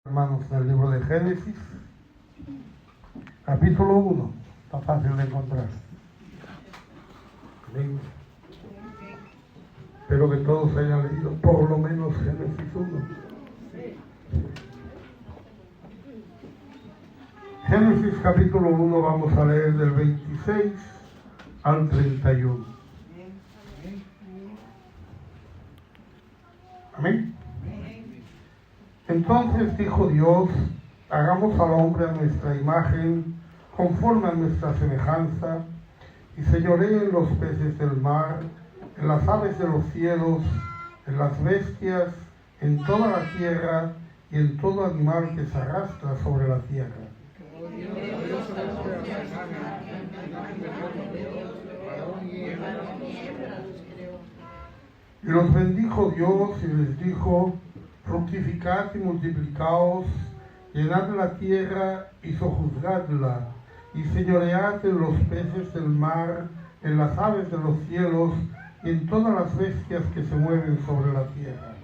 Hermanos, en el libro de Génesis, capítulo 1, está fácil de encontrar. Amén. Espero que todos hayan leído por lo menos Génesis 1. Génesis capítulo 1 vamos a leer del 26 al 31. Amén. Entonces dijo Dios: hagamos al hombre a nuestra imagen, conforme a nuestra semejanza, y señoree en los peces del mar, en las aves de los cielos, en las bestias, en toda la tierra y en todo animal que se arrastra sobre la tierra. Y los bendijo Dios y les dijo: fructificad y multiplicaos, llenad la tierra y sojuzgadla, y señoread en los peces del mar, en las aves de los cielos, y en todas las bestias que se mueven sobre la tierra.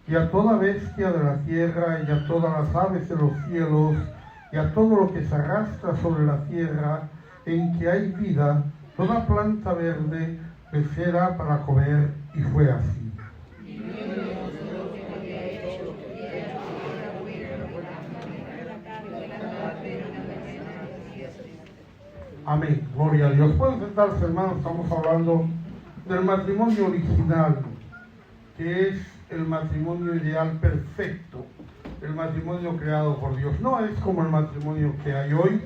Y a toda bestia de la tierra, y a todas las aves de los cielos, y a todo lo que se arrastra sobre la tierra, en que hay vida, toda planta verde les será para comer, y fue así. Amén, gloria a Dios. Pueden sentarse, hermanos. Estamos hablando del matrimonio original, que es el matrimonio ideal perfecto, el matrimonio creado por Dios. No es como el matrimonio que hay hoy,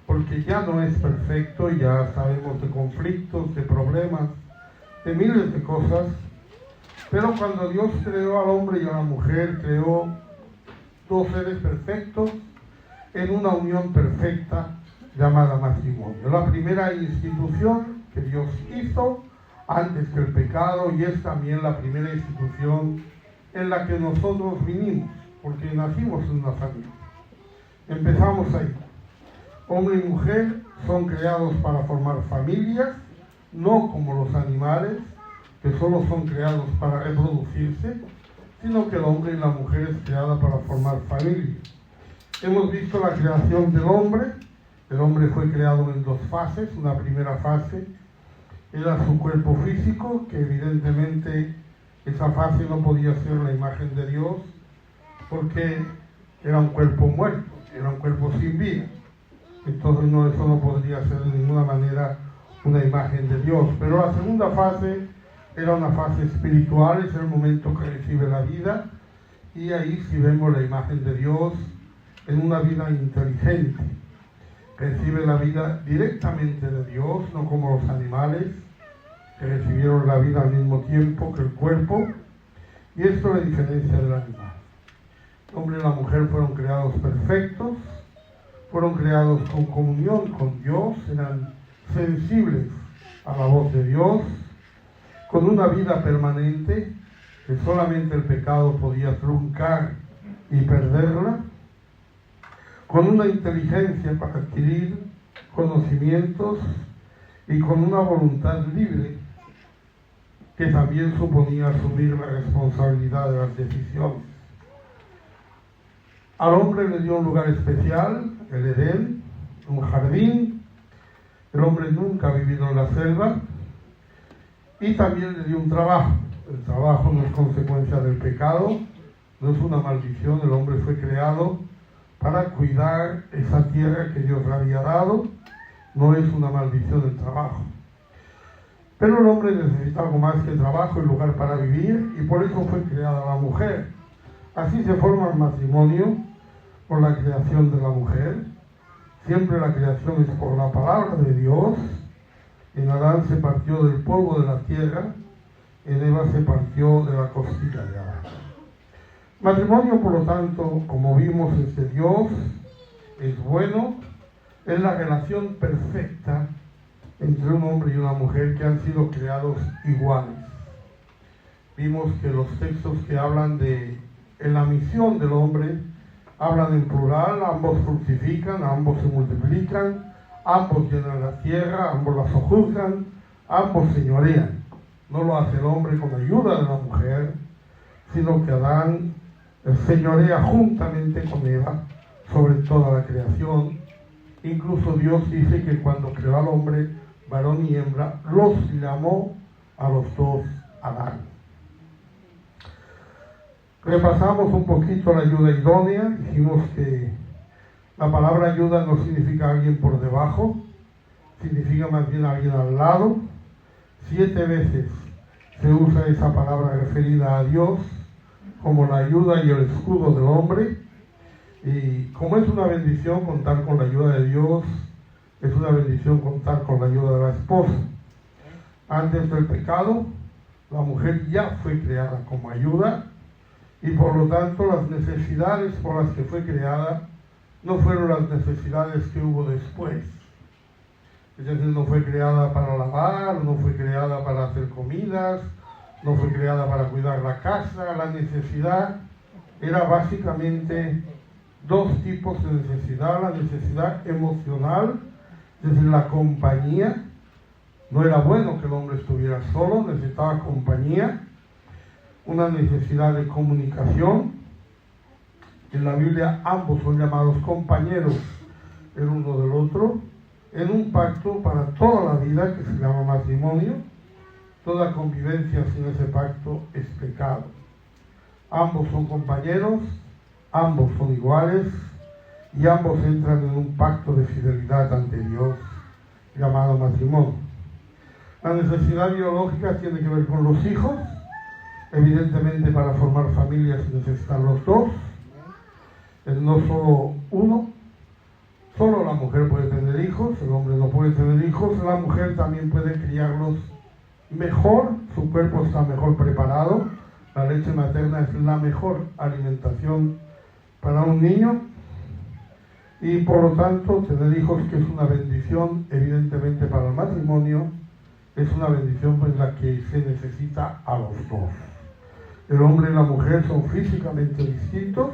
porque ya no es perfecto, ya sabemos de conflictos, de problemas, de miles de cosas, pero cuando Dios creó al hombre y a la mujer, creó dos seres perfectos en una unión perfecta llamada matrimonio. La primera institución que Dios hizo antes que el pecado, y es también la primera institución en la que nosotros vinimos, porque nacimos en una familia. Empezamos ahí. Hombre y mujer son creados para formar familias, no como los animales, que solo son creados para reproducirse, sino que el hombre y la mujer es creada para formar familia. Hemos visto la creación del hombre. El hombre fue creado en dos fases. Una primera fase era su cuerpo físico, que evidentemente esa fase no podía ser la imagen de Dios, porque era un cuerpo muerto, era un cuerpo sin vida. Entonces eso no podría ser de ninguna manera una imagen de Dios. Pero la segunda fase era una fase espiritual, es el momento que recibe la vida, y ahí sí vemos la imagen de Dios en una vida inteligente. Recibe la vida directamente de Dios, no como los animales, que recibieron la vida al mismo tiempo que el cuerpo, y esto es la diferencia del animal. El hombre y la mujer fueron creados perfectos, fueron creados con comunión con Dios, eran sensibles a la voz de Dios, con una vida permanente que solamente el pecado podía truncar y perderla, con una inteligencia para adquirir conocimientos y con una voluntad libre que también suponía asumir la responsabilidad de las decisiones. Al hombre le dio un lugar especial, el Edén, un jardín. El hombre nunca ha vivido en la selva, y también le dio un trabajo. El trabajo no es consecuencia del pecado, no es una maldición. El hombre fue creado para cuidar esa tierra que Dios le había dado, no es una maldición el trabajo. Pero el hombre necesita algo más que trabajo, el lugar para vivir, y por eso fue creada la mujer. Así se forma el matrimonio, por la creación de la mujer. Siempre la creación es por la palabra de Dios. En Adán se partió del polvo de la tierra, en Eva se partió de la costilla de Adán. Matrimonio, por lo tanto, como vimos, es de Dios, es bueno, es la relación perfecta entre un hombre y una mujer que han sido creados iguales. Vimos que los textos que hablan de la misión del hombre hablan en plural, ambos fructifican, ambos se multiplican, ambos llenan la tierra, ambos la sojuzgan, ambos señorean. No lo hace el hombre con ayuda de la mujer, sino que Adán señorea juntamente con Eva sobre toda la creación. Incluso Dios dice que cuando creó al hombre, varón y hembra, los llamó a los dos Adán. Repasamos un poquito la ayuda idónea. Dijimos que la palabra ayuda no significa alguien por debajo, significa más bien alguien al lado. 7 veces se usa esa palabra referida a Dios como la ayuda y el escudo del hombre. Y como es una bendición contar con la ayuda de Dios, es una bendición contar con la ayuda de la esposa. Antes del pecado, la mujer ya fue creada como ayuda y por lo tanto las necesidades por las que fue creada no fueron las necesidades que hubo después. Es decir, no fue creada para lavar, no fue creada para hacer comidas, no fue creada para cuidar la casa. La necesidad era básicamente 2 tipos de necesidad: la necesidad emocional, es decir, la compañía. No era bueno que el hombre estuviera solo, necesitaba compañía. Una necesidad de comunicación. En la Biblia ambos son llamados compañeros el uno del otro, en un pacto para toda la vida que se llama matrimonio. Toda convivencia sin ese pacto es pecado. Ambos son compañeros, ambos son iguales y ambos entran en un pacto de fidelidad ante Dios llamado matrimonio. La necesidad biológica tiene que ver con los hijos. Evidentemente, para formar familias se necesitan los dos, no solo uno. Solo la mujer puede tener hijos, el hombre no puede tener hijos. La mujer también puede criarlos mejor, su cuerpo está mejor preparado. La leche materna es la mejor alimentación para un niño y por lo tanto tener hijos, que es una bendición evidentemente para el matrimonio, es una bendición en la que se necesita a los dos. El hombre y la mujer son físicamente distintos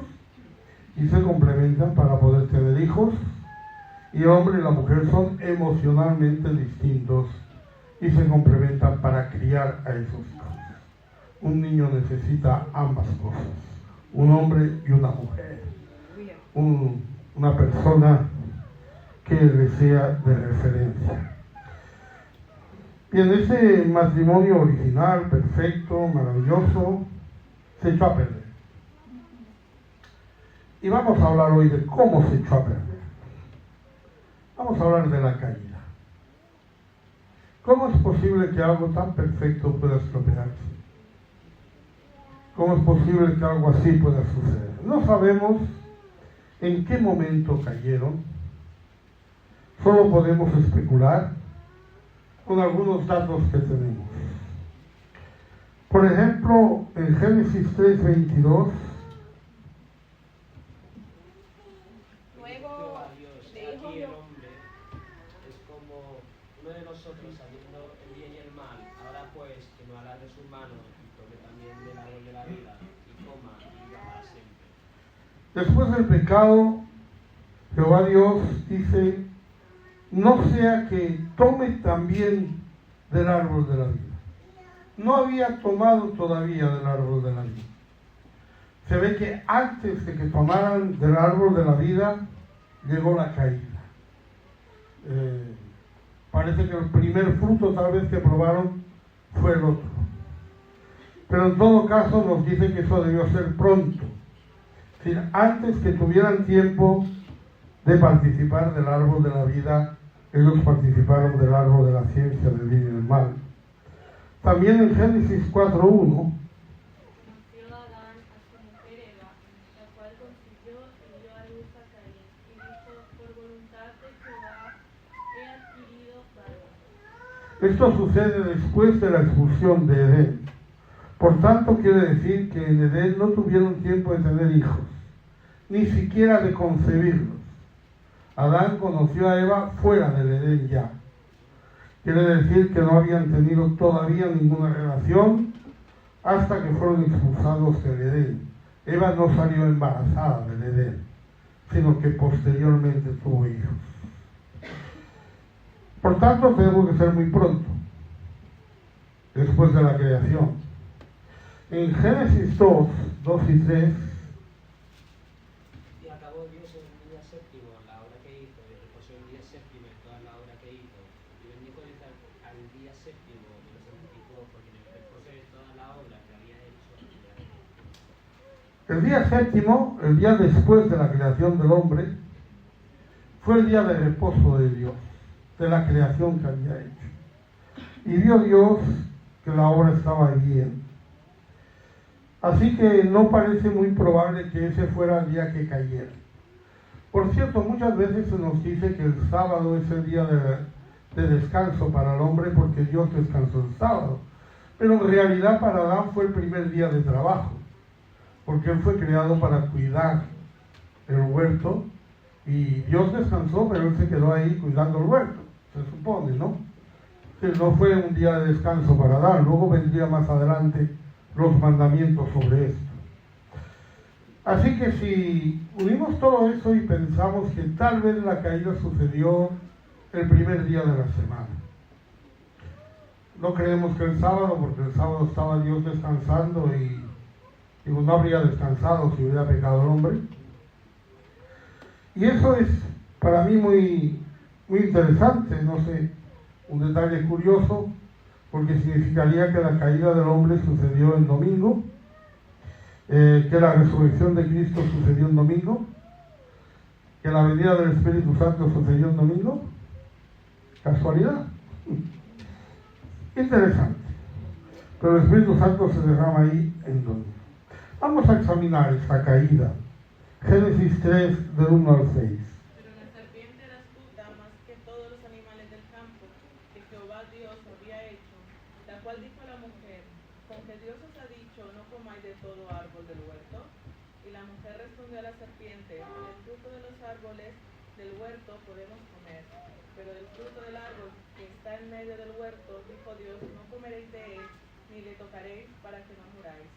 y se complementan para poder tener hijos, y el hombre y la mujer son emocionalmente distintos y se complementan para criar a esos hijos. Un niño necesita ambas cosas, un hombre y una mujer, una persona que le sea de referencia. Bien, ese matrimonio original, perfecto, maravilloso, se echó a perder. Y vamos a hablar hoy de cómo se echó a perder. Vamos a hablar de la caída. ¿Cómo es posible que algo tan perfecto pueda estropearse? ¿Cómo es posible que algo así pueda suceder? No sabemos en qué momento cayeron. Solo podemos especular con algunos datos que tenemos. Por ejemplo, en Génesis 3:22, nosotros sabiendo el bien y el mal, ahora pues que no hará de su mano y tome también del árbol de la vida y coma y viva para siempre. Después del pecado, Jehová Dios dice: no sea que tome también del árbol de la vida. No había tomado todavía del árbol de la vida. Se ve que antes de que tomaran del árbol de la vida, llegó la caída. Parece que el primer fruto tal vez que probaron fue el otro. Pero en todo caso nos dice que eso debió ser pronto. Es decir, antes que tuvieran tiempo de participar del árbol de la vida, ellos participaron del árbol de la ciencia del bien y del mal. También en Génesis 4:1, esto sucede después de la expulsión de Edén. Por tanto, quiere decir que en Edén no tuvieron tiempo de tener hijos, ni siquiera de concebirlos. Adán conoció a Eva fuera del Edén ya. Quiere decir que no habían tenido todavía ninguna relación hasta que fueron expulsados del Edén. Eva no salió embarazada del Edén. sino que posteriormente tuvo hijos. Por tanto, tenemos que ser muy pronto, después de la creación. En Génesis 2 y 3, y acabó Dios en el día séptimo la obra que hizo, y reposó el día séptimo en toda la obra que hizo, y bendijo Dios al día séptimo y lo santificó, porque en el reposo de toda la obra que había hecho. el día séptimo, el día después de la creación del hombre, fue el día de reposo de Dios, de la creación que había hecho. Y vio Dios que la obra estaba bien. Así que no parece muy probable que ese fuera el día que cayera. Por cierto, muchas veces se nos dice que el sábado es el día de descanso para el hombre porque Dios descansó el sábado. Pero en realidad para Adán fue el primer día de trabajo, porque él fue creado para cuidar el huerto y Dios descansó, pero él se quedó ahí cuidando el huerto, se supone, ¿no? Que no fue un día de descanso para Adán, luego vendría más adelante los mandamientos sobre esto. Así que si unimos todo eso y pensamos que tal vez la caída sucedió el primer día de la semana, no creemos que el sábado, porque el sábado estaba Dios descansando y digo, no habría descansado si hubiera pecado el hombre. Y eso es para mí muy interesante, no sé, un detalle curioso, porque significaría que la caída del hombre sucedió el domingo, que la resurrección de Cristo sucedió el domingo, que la venida del Espíritu Santo sucedió el domingo. ¿Casualidad? Interesante. Pero el Espíritu Santo se derrama ahí en domingo. Vamos a examinar esta caída. Génesis 3, del 1 al 6. Pero la serpiente era astuta más que todos los animales del campo que Jehová Dios había hecho, la cual dijo a la mujer: ¿con que Dios os ha dicho, no comáis de todo árbol del huerto? Y la mujer respondió a la serpiente: del fruto de los árboles del huerto podemos comer, pero del fruto del árbol que está en medio del huerto, dijo Dios, no comeréis de él, ni le tocaréis, para que no muráis.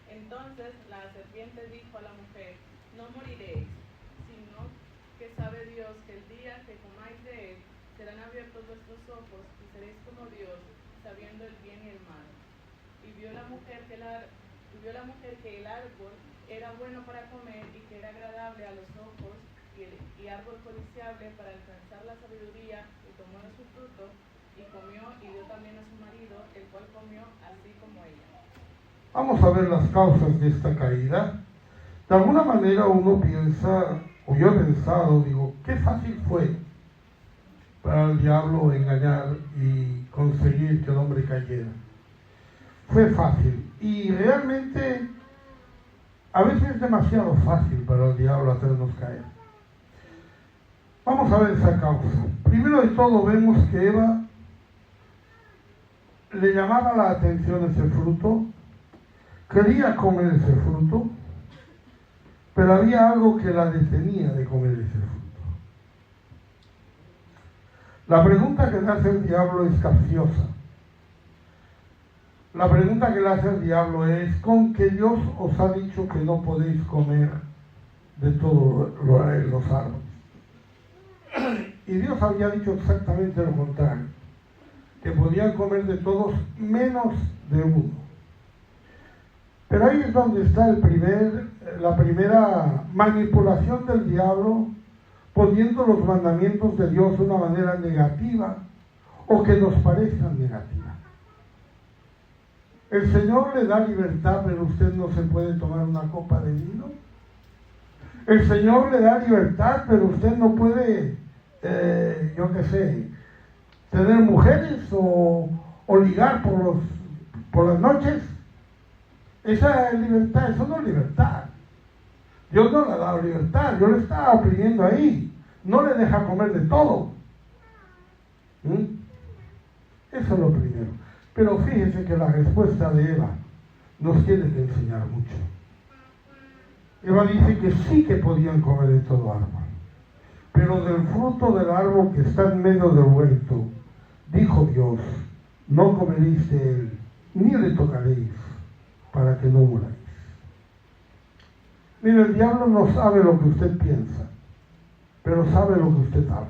Entonces la serpiente dijo a la mujer: no moriréis, sino que sabe Dios que el día que comáis de él, serán abiertos vuestros ojos y seréis como Dios, sabiendo el bien y el mal. Y vio la mujer que el árbol era bueno para comer y que era agradable a los ojos y árbol codiciable para alcanzar la sabiduría, y tomó de su fruto y comió y dio también a su marido, el cual comió así como ella. Vamos a ver las causas de esta caída. De alguna manera uno piensa, o yo he pensado, digo, qué fácil fue para el diablo engañar y conseguir que el hombre cayera. Fue fácil. Y realmente, a veces es demasiado fácil para el diablo hacernos caer. Vamos a ver esa causa. Primero de todo vemos que Eva le llamaba la atención ese fruto, quería comer ese fruto, pero había algo que la detenía de comer ese fruto. La pregunta que le hace el diablo es capciosa. La pregunta que le hace el diablo es: ¿con que Dios os ha dicho que no podéis comer de todos los árboles? Y Dios había dicho exactamente lo contrario, que podían comer de todos menos de uno. Pero ahí es donde está la primera manipulación del diablo, poniendo los mandamientos de Dios de una manera negativa o que nos parezcan negativas. El Señor le da libertad, pero usted no se puede tomar una copa de vino. El Señor le da libertad, pero usted no puede, tener mujeres o ligar por las noches. Esa es libertad, eso no es libertad. Dios no le ha dado libertad, Dios le está oprimiendo ahí. No le deja comer de todo. Eso es lo primero. Pero fíjense que la respuesta de Eva nos tiene que enseñar mucho. Eva dice que sí que podían comer de todo árbol, pero del fruto del árbol que está en medio del huerto, dijo Dios, no comeréis de él, ni le tocaréis, para que no muráis. Mire, el diablo no sabe lo que usted piensa, pero sabe lo que usted habla.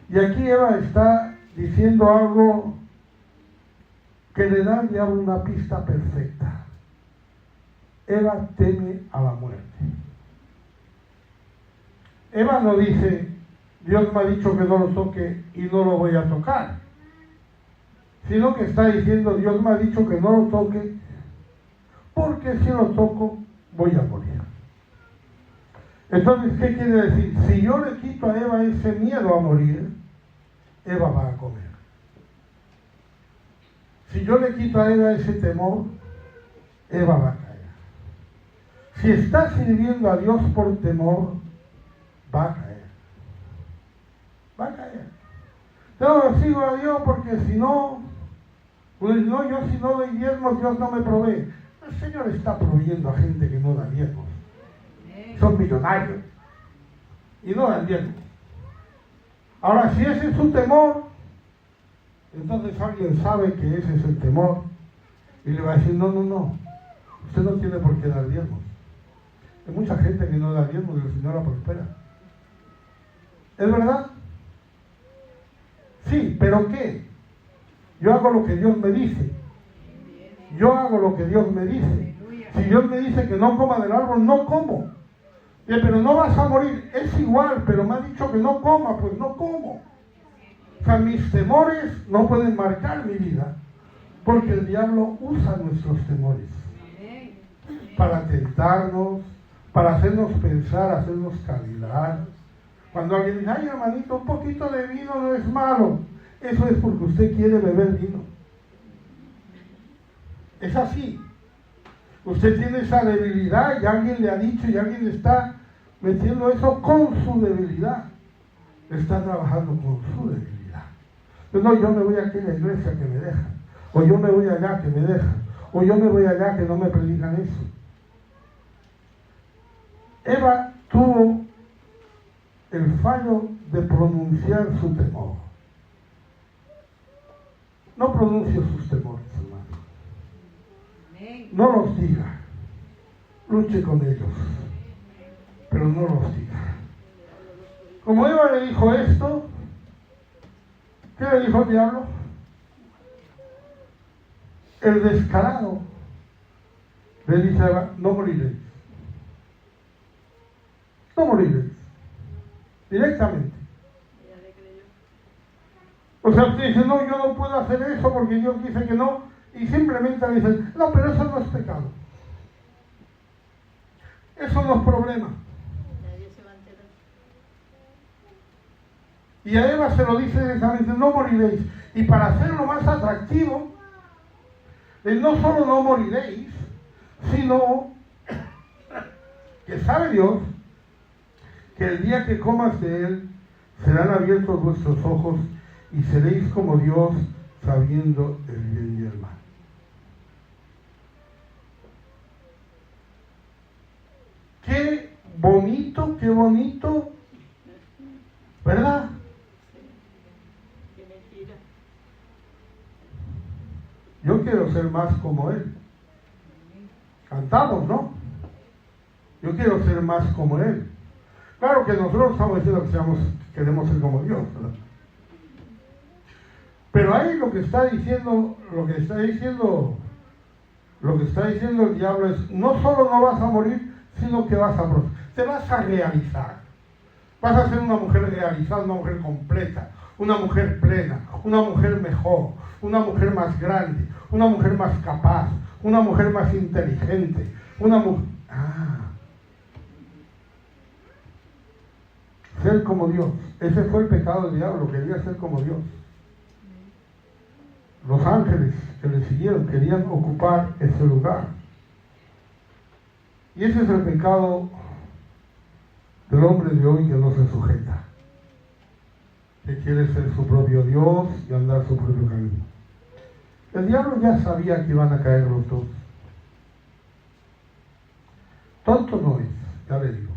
Y aquí Eva está diciendo algo que le da al diablo una pista perfecta. Eva teme a la muerte. Eva no dice, Dios me ha dicho que no lo toque y no lo voy a tocar, sino que está diciendo, Dios me ha dicho que no lo toque, porque si lo toco voy a morir. Entonces, ¿qué quiere decir? Si yo le quito a Eva ese miedo a morir, Eva va a comer. Si yo le quito a Eva ese temor, Eva va a caer. Si está sirviendo a Dios por temor, va a caer. Va a caer. Yo sigo a Dios porque si no, pues no, yo si no doy diezmos, Dios no me provee. El Señor está proveyendo a gente que no da diezmos. Son millonarios y no dan diezmos. Ahora, si ese es su temor, entonces alguien sabe que ese es el temor y le va a decir, no, usted no tiene por qué dar diezmos. Hay mucha gente que no da diezmos y el Señor la prospera. ¿Es verdad? Sí, pero ¿qué? Yo hago lo que Dios me dice. Yo hago lo que Dios me dice. Si Dios me dice que no coma del árbol, no como. Pero no vas a morir. Es igual, pero me ha dicho que no coma, pues no como. O sea, mis temores no pueden marcar mi vida, porque el diablo usa nuestros temores para tentarnos, para hacernos pensar, hacernos cavilar. Cuando alguien dice, ay hermanito, un poquito de vino no es malo, eso es porque usted quiere beber vino. Es así. Usted tiene esa debilidad y alguien le ha dicho y alguien le está metiendo eso con su debilidad. Está trabajando con su debilidad. No, yo me voy a aquella iglesia que me dejan, o yo me voy allá que me dejan, o yo me voy allá que no me predican eso. Eva tuvo el fallo de pronunciar su temor. No pronuncie sus temores, hermano. No los diga. Luche con ellos, pero no los diga. Como Eva le dijo esto, ¿qué le dijo el diablo? El descarado le dice a Eva, no moriréis. No moriréis. Directamente. O sea, usted dice, no, yo no puedo hacer eso porque Dios dice que no, y simplemente le dicen, no, pero eso no es pecado. Eso no es problema. Y a Eva se lo dice directamente, no moriréis. Y para hacerlo más atractivo, no solo no moriréis, sino que sabe Dios que el día que comas de él, serán abiertos vuestros ojos y seréis como Dios, sabiendo el bien y el mal. Qué bonito, ¿verdad? Yo quiero ser más como él. Cantamos, ¿no? Yo quiero ser más como él. Claro que nosotros estamos diciendo que queremos ser como Dios, ¿verdad? Pero ahí lo que está diciendo el diablo es, no solo no vas a morir, sino que te vas a realizar. Vas a ser una mujer realizada, una mujer completa, una mujer plena, una mujer mejor, una mujer más grande, una mujer más capaz, una mujer más inteligente, una mujer... Ser como Dios. Ese fue el pecado del diablo, quería ser como Dios. Los ángeles que le siguieron querían ocupar ese lugar. Y ese es el pecado del hombre de hoy que no se sujeta, que quiere ser su propio Dios y andar su propio camino. El diablo ya sabía que iban a caer los dos. Tonto no es, ya le digo.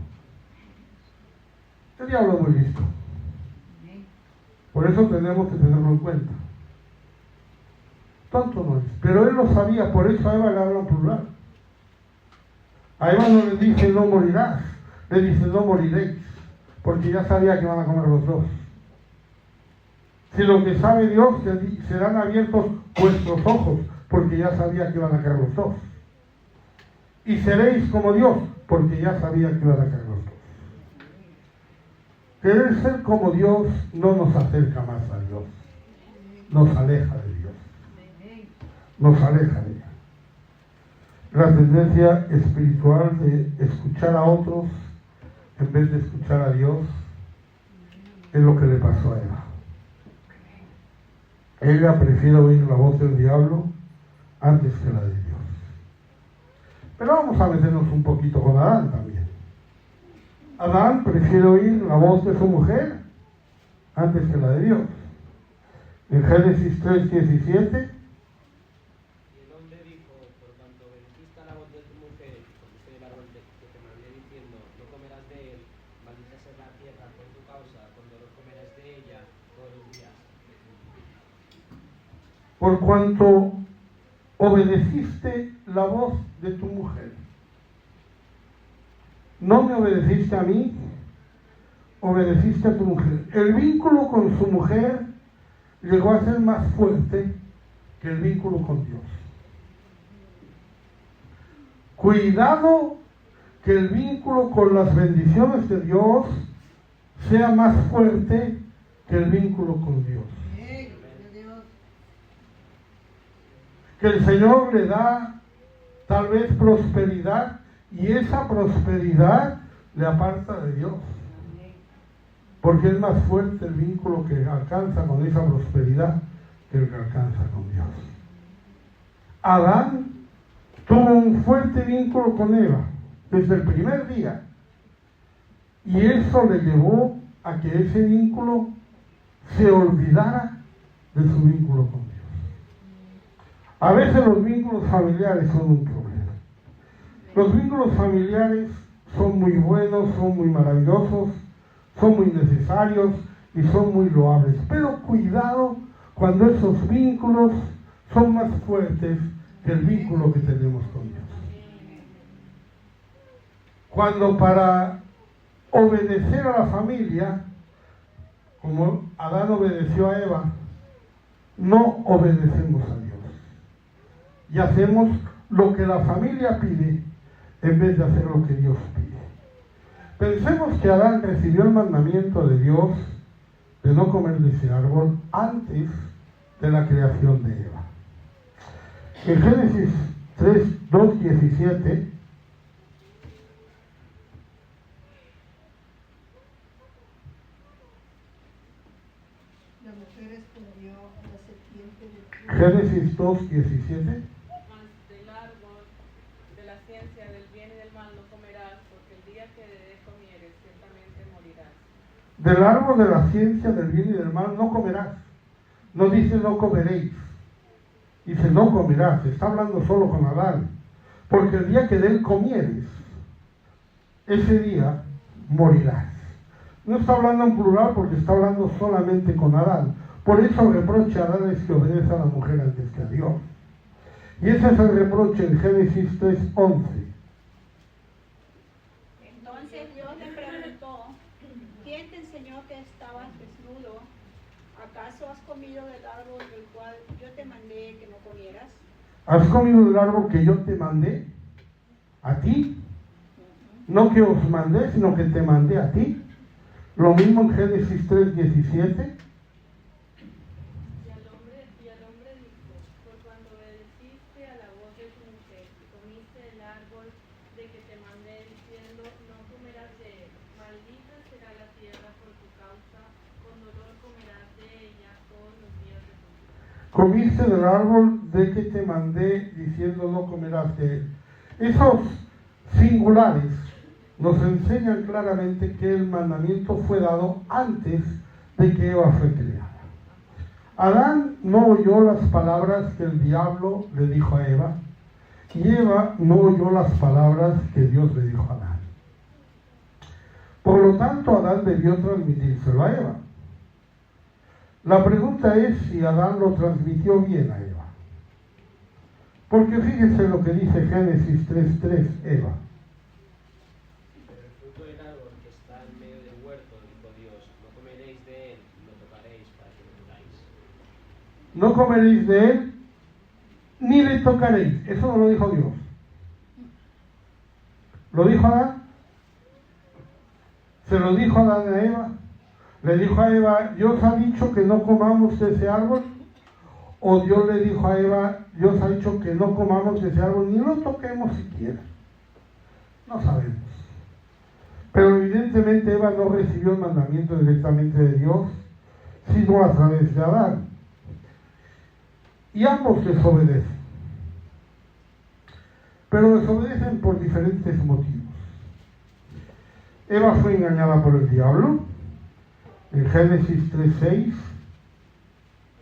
El diablo es muy listo. Por eso tenemos que tenerlo en cuenta. Tonto no es, pero él lo sabía, por eso a Eva le habla en plural. A Eva no le dice no morirás, le dice no moriréis, porque ya sabía que iban a comer los dos. Si lo que sabe Dios, serán abiertos vuestros ojos, porque ya sabía que iban a caer los dos. Y seréis como Dios, porque ya sabía que iban a caer los dos. Querer ser como Dios no nos acerca más a Dios, nos aleja de Dios, nos aleja de Él. La tendencia espiritual de escuchar a otros en vez de escuchar a Dios es lo que le pasó a Eva. Ella prefiere oír la voz del diablo antes que la de Dios. Pero vamos a meternos un poquito con Adán también. Adán prefiere oír la voz de su mujer antes que la de Dios. En Génesis 3:17. Y el hombre dijo, por cuanto obedeciste a la voz de tu mujer, comiste del árbol que te mandé diciendo, no comerás de él, maldita será la tierra por tu causa, cuando no comerás de ella todos los días. Por cuanto obedeciste la voz de tu mujer. No me obedeciste a mí, obedeciste a tu mujer. El vínculo con su mujer llegó a ser más fuerte que el vínculo con Dios. Cuidado que el vínculo con las bendiciones de Dios sea más fuerte que el vínculo con Dios. Que el Señor le da tal vez prosperidad y esa prosperidad le aparta de Dios. Porque es más fuerte el vínculo que alcanza con esa prosperidad que el que alcanza con Dios. Adán tuvo un fuerte vínculo con Eva desde el primer día. Y eso le llevó a que ese vínculo se olvidara de su vínculo con Dios. A veces los vínculos familiares son un problema. Los vínculos familiares son muy buenos, son muy maravillosos, son muy necesarios y son muy loables. Pero cuidado cuando esos vínculos son más fuertes que el vínculo que tenemos con Dios. Cuando para obedecer a la familia, como Adán obedeció a Eva, no obedecemos a Dios. Y hacemos lo que la familia pide en vez de hacer lo que Dios pide. Pensemos que Adán recibió el mandamiento de Dios de no comer de ese árbol antes de la creación de Eva. En Génesis 3:17 la mujer escondió a la serpiente del Génesis 2:17. Mas del árbol de la ciencia del bien y del mal no comerás, porque el día que de él comieres ciertamente morirás. Del árbol de la ciencia del bien y del mal no comerás. No dice no comeréis. Dice no comerás. Está hablando solo con Adán. Porque el día que de él comieres, ese día morirás. No está hablando en plural porque está hablando solamente con Adán. Por eso el reproche a Adán es que obedece a la mujer antes que a Dios. Y ese es el reproche en Génesis 3:11. Entonces Dios le preguntó, ¿quién te enseñó que estabas desnudo? ¿Acaso has comido del árbol del cual yo te mandé que no comieras? ¿Has comido del árbol que yo te mandé? ¿A ti? No que os mandé, sino que te mandé a ti. Lo mismo en Génesis 3:17. Y al hombre dijo, por cuando obedeciste a la voz de tu mujer y comiste el árbol de que te mandé diciendo, no comerás de él, maldita será la tierra por tu causa, con dolor comerás de ella todos los días de tu vida. Comiste del árbol de que te mandé diciendo no comerás de él. Esos singulares nos enseñan claramente que el mandamiento fue dado antes de que Eva fue creada. Adán no oyó las palabras que el diablo le dijo a Eva, y Eva no oyó las palabras que Dios le dijo a Adán. Por lo tanto, Adán debió transmitírselo a Eva. La pregunta es si Adán lo transmitió bien a Eva. Porque fíjese lo que dice Génesis 3:3, Eva. no comeréis de él, ni le tocaréis. Eso no lo dijo Dios. ¿Lo dijo Adán? ¿Se lo dijo Adán a Eva? ¿Le dijo a Eva, Dios ha dicho que no comamos de ese árbol? ¿O Dios le dijo a Eva, Dios ha dicho que no comamos de ese árbol, ni lo toquemos siquiera? No sabemos. Pero evidentemente Eva no recibió el mandamiento directamente de Dios, sino a través de Adán. Y ambos desobedecen. Pero desobedecen por diferentes motivos. Eva fue engañada por el diablo, en Génesis 3:6.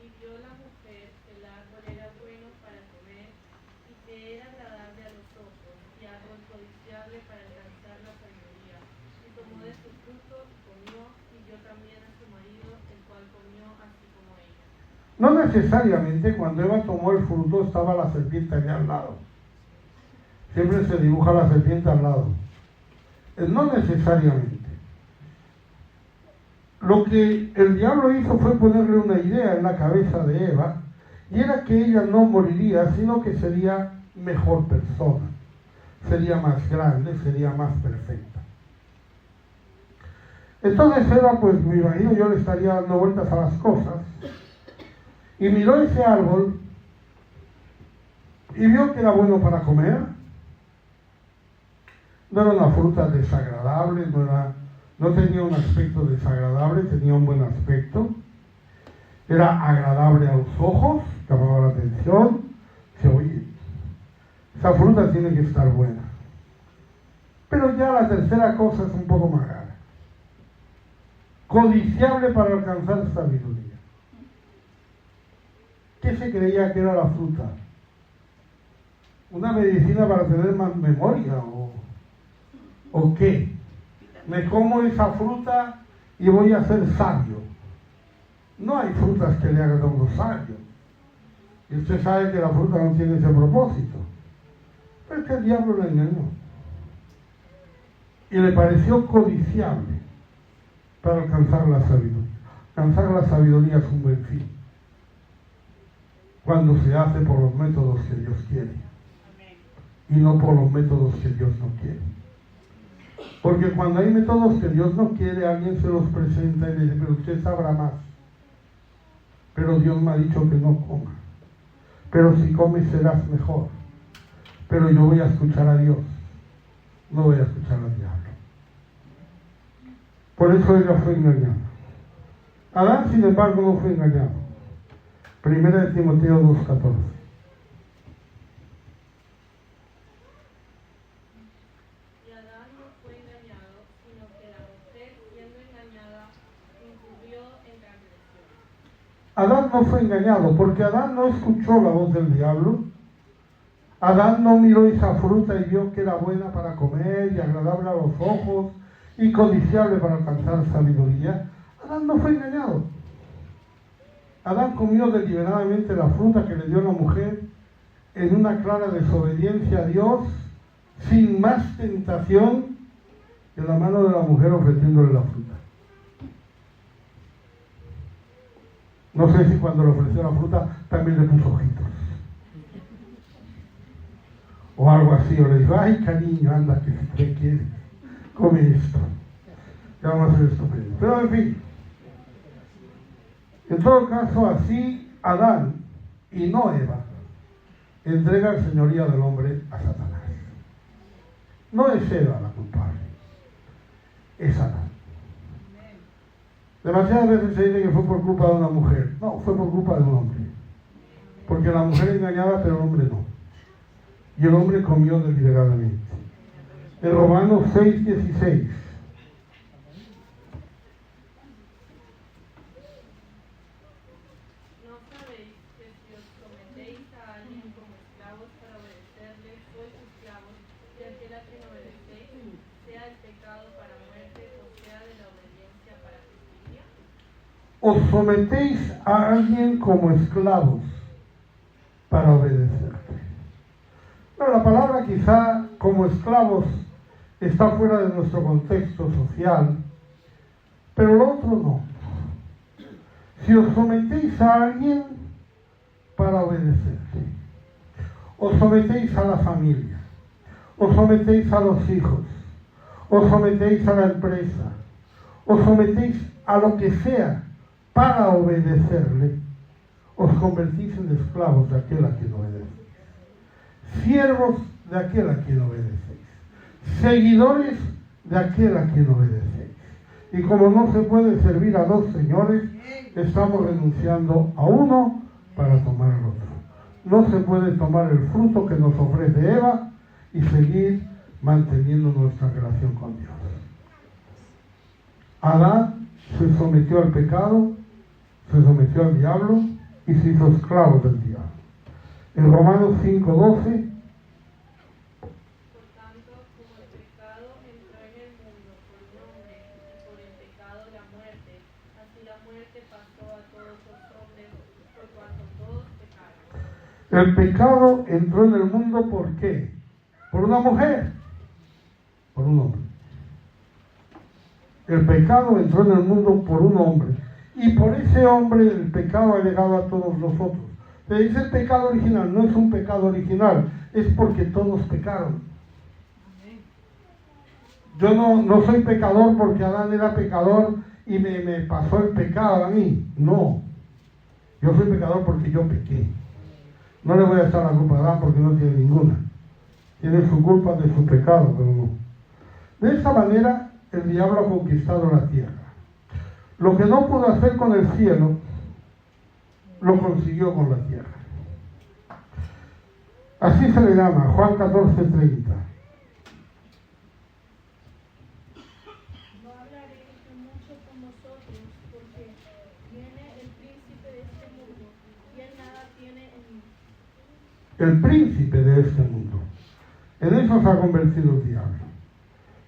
Y vio la mujer que el árbol era bueno para comer y que era agradable a los ojos y árbol codiciable para alcanzar la sabiduría. Y tomó de su fruto y comió, y dio también a su marido, el cual comió así como ella. No necesariamente cuando Eva tomó el fruto estaba la serpiente allá al lado. Siempre se dibuja la serpiente al lado. No necesariamente. Lo que el diablo hizo fue ponerle una idea en la cabeza de Eva, y era que ella no moriría, sino que sería mejor persona, sería más grande, sería más perfecta. Entonces Eva, pues me imagino yo le estaría dando vueltas a las cosas, y miró ese árbol, y vio que era bueno para comer. No era una fruta desagradable, no tenía un aspecto desagradable, tenía un buen aspecto. Era agradable a los ojos, llamaba la atención. Se oye, esa fruta tiene que estar buena. Pero ya la tercera cosa es un poco más rara. Codiciable para alcanzar sabiduría. ¿Qué se creía que era la fruta? ¿Una medicina para tener más memoria o qué? Me como esa fruta y voy a ser sabio. No hay frutas que le hagan a uno sabio. Y usted sabe que la fruta no tiene ese propósito. Pero es que el diablo le engañó. Y le pareció codiciable para alcanzar la sabiduría. Alcanzar la sabiduría es un buen fin, cuando se hace por los métodos que Dios quiere y no por los métodos que Dios no quiere. Porque cuando hay métodos que Dios no quiere, alguien se los presenta y le dice, pero usted sabrá más. Pero Dios me ha dicho que no coma. Pero si comes serás mejor. Pero yo voy a escuchar a Dios, no voy a escuchar al diablo. Por eso ella fue engañada. Adán, sin embargo, no fue engañado. Primera de Timoteo 2:14. Adán no fue engañado, porque Adán no escuchó la voz del diablo. Adán no miró esa fruta y vio que era buena para comer y agradable a los ojos y codiciable para alcanzar sabiduría. Adán no fue engañado. Adán comió deliberadamente la fruta que le dio la mujer en una clara desobediencia a Dios, sin más tentación que la mano de la mujer ofreciéndole la fruta. No sé si cuando le ofreció la fruta también le puso ojitos. O algo así, o le dijo, ay cariño, anda, que si te quieres, come esto. Ya vamos a hacer esto primero. Pero en fin, en todo caso, así Adán, y no Eva, entrega el señorío del hombre a Satanás. No es Eva la culpable, es Adán. Demasiadas veces se dice que fue por culpa de una mujer. No, fue por culpa de un hombre. Porque la mujer engañaba, pero el hombre no. Y el hombre comió deliberadamente. En Romanos 6:16. ¿No sabéis que si os sometéis a alguien como esclavos para obedecerle, sois esclavos, y aquel a quien obedecéis, sea el pecado para muerte o sea de la obediencia para justicia? Os sometéis a alguien como esclavos para obedecerle. Bueno, la palabra quizá como esclavos está fuera de nuestro contexto social, pero lo otro no. Si os sometéis a alguien, para obedecerle. Os sometéis a la familia, os sometéis a los hijos, os sometéis a la empresa, os sometéis a lo que sea para obedecerle, os convertís en esclavos de aquel a quien obedecéis, siervos de aquel a quien obedecéis, seguidores de aquel a quien obedecéis. Y como no se puede servir a dos señores, estamos renunciando a uno para tomar el otro. No se puede tomar el fruto que nos ofrece Eva y seguir manteniendo nuestra relación con Dios. Adán se sometió al pecado, se sometió al diablo y se hizo esclavo del diablo. En Romanos 5:12, Por tanto, como el pecado entró en el mundo por un hombre y por el pecado la muerte, así la muerte pasó a todos los hombres por cuanto todos pecaron. el pecado entró en el mundo, ¿por qué? Por una mujer, por un hombre. El pecado entró en el mundo por un hombre. Y por ese hombre el pecado ha llegado a todos nosotros. Se dice el pecado original, no es un pecado original, es porque todos pecaron. Yo no soy pecador porque Adán era pecador y me pasó el pecado a mí. No. Yo soy pecador porque yo pequé. No le voy a echar la culpa a Adán porque no tiene ninguna. Tiene su culpa de su pecado, pero no. De esta manera el diablo ha conquistado la tierra. Lo que no pudo hacer con el cielo, lo consiguió con la tierra. Así se le llama, Juan 14:30. No hablaré mucho con vosotros, porque viene el príncipe de este mundo, y él nada tiene en mí. El príncipe de este mundo. En eso se ha convertido el diablo.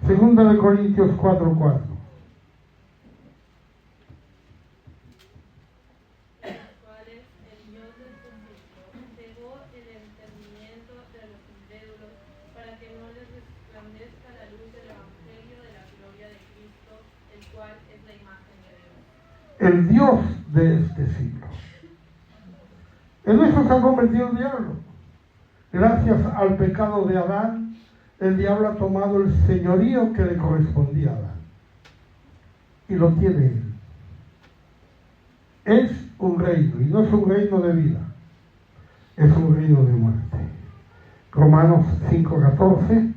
Segunda de Corintios 4:4. El Dios de este siglo. En eso se ha convertido el diablo. Gracias al pecado de Adán, el diablo ha tomado el señorío que le correspondía a Adán. Y lo tiene él. Es un reino, y no es un reino de vida, es un reino de muerte. Romanos 5:14.